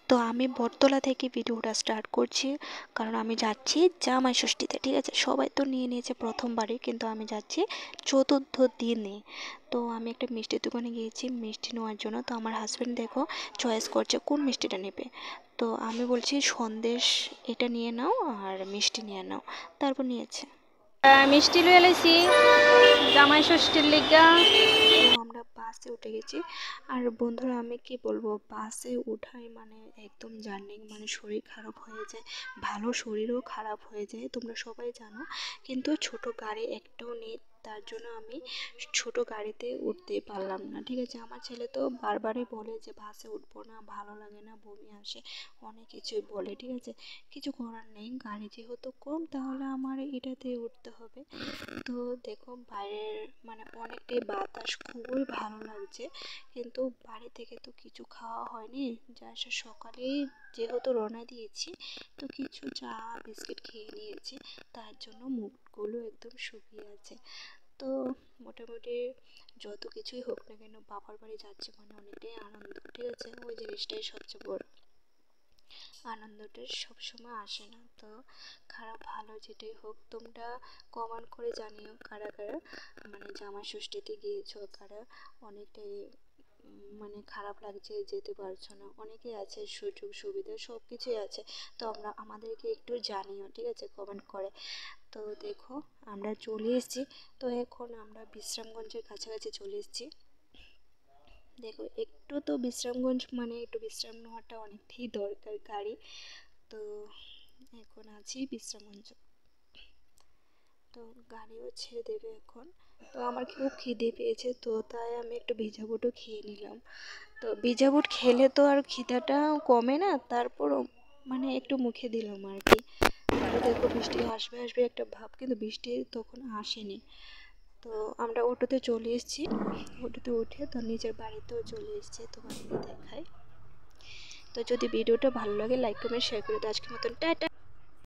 তো আমি বটতলা থেকে ভিডিওটা স্টার্ট করছি, কারণ আমি যাচ্ছি জামাই ষষ্ঠীতে। ঠিক আছে, সবাই তো নিয়ে নিয়েছে প্রথমবারই, কিন্তু আমি যাচ্ছি চতুর্থ দিনে। তো আমি একটা মিষ্টির দোকানে গিয়েছি মিষ্টি নেওয়ার জন্য। তো আমার হাজব্যান্ড দেখো চয়েস করছে কোন মিষ্টিটা নেবে। তো আমি বলছি সন্দেশ এটা নিয়ে নাও আর মিষ্টি নিয়ে নাও, তারপর নিয়েছে। মিষ্টি লয়ে লাইছি জামাই ষষ্ঠীর লিগা। তো আমরা বাসে উঠে গেছি। আর বন্ধুরা আমি কি বলবো, বাসে উঠাই মানে একদম জার্নি মানে শরীর খারাপ হয়ে যায়, ভালো শরীরও খারাপ হয়ে যায়, তোমরা সবাই জানো। কিন্তু ছোট গাড়ি একটাও নেই, তার জন্য আমি ছোট গাড়িতে উঠতে পারলাম না। ঠিক আছে, আমার ছেলে তো বারবারই বলে যে বাসে উঠবো না, ভালো লাগে না, বমি আসে, অনেক কিছুই বলে। ঠিক আছে, কিছু করার নেই, গাড়ি যেহেতু কম তাহলে আমার এটাতে উঠতে হবে। তো দেখো বাইরের মানে অনেকটাই বাতাস, খুবই ভালো লাগছে। কিন্তু বাড়ি থেকে তো কিছু খাওয়া হয়নি, যা সকালেই যেহেতু রওনা দিয়েছি, তো কিছু চা বিস্কিট খেয়ে নিয়েছি, তার জন্য মুখগুলো একদম শুকিয়ে আছে। তো মোটামুটি যত কিছুই হোক না কেন বাবার বাড়ি যাচ্ছি মানে অনেকটাই আনন্দ। ঠিক আছে, ওই জিনিসটাই সবচেয়ে বড়। আনন্দটা সবসময় আসে না, তো খারাপ ভালো যেটাই হোক তোমরা কমেন্ট করে জানিও কারা কারা মানে জামাই ষষ্ঠীতে গিয়েছো, কারা অনেকটাই মানে খারাপ লাগছে যেতে পারছো না। অনেকেই আছে সুযোগ সুবিধা সব কিছুই আছে, তো আমাদেরকে একটু জানিও, ঠিক আছে, কমেন্ট করে। তো দেখো আমরা চলে এসেছি। তো এখন আমরা বিশ্রামগঞ্জের কাছাকাছি চলে এসেছি। দেখো একটু তো বিশ্রামগঞ্জ মানে একটু বিশ্রাম নেওয়াটা অনেকটাই দরকার গাড়ি। তো এখন আছি বিশ্রামগঞ্জ। তো গাড়িও ছেড়ে দেবে এখন। তো আমার খুব খিদে পেয়েছে, তো তাই আমি একটু ভিজা বুটও খেয়ে নিলাম। তো ভিজা বুট খেলে তো আর খিদাটা কমে না, তারপরও মানে একটু মুখে দিলাম আর কি। তো দেখো বৃষ্টি আসবে আসবে একটা ভাব, কিন্তু বৃষ্টি তখন আসেনি। তো আমরা অটোতে চলে এসেছি, অটোতে উঠে তো নিজের বাড়িতেও চলে এসেছি, তোমাদেরকে দেখাই। তো যদি ভিডিওটা ভালো লাগে লাইক কমেন্ট শেয়ার করে দাও। আজকের মতন টাটা।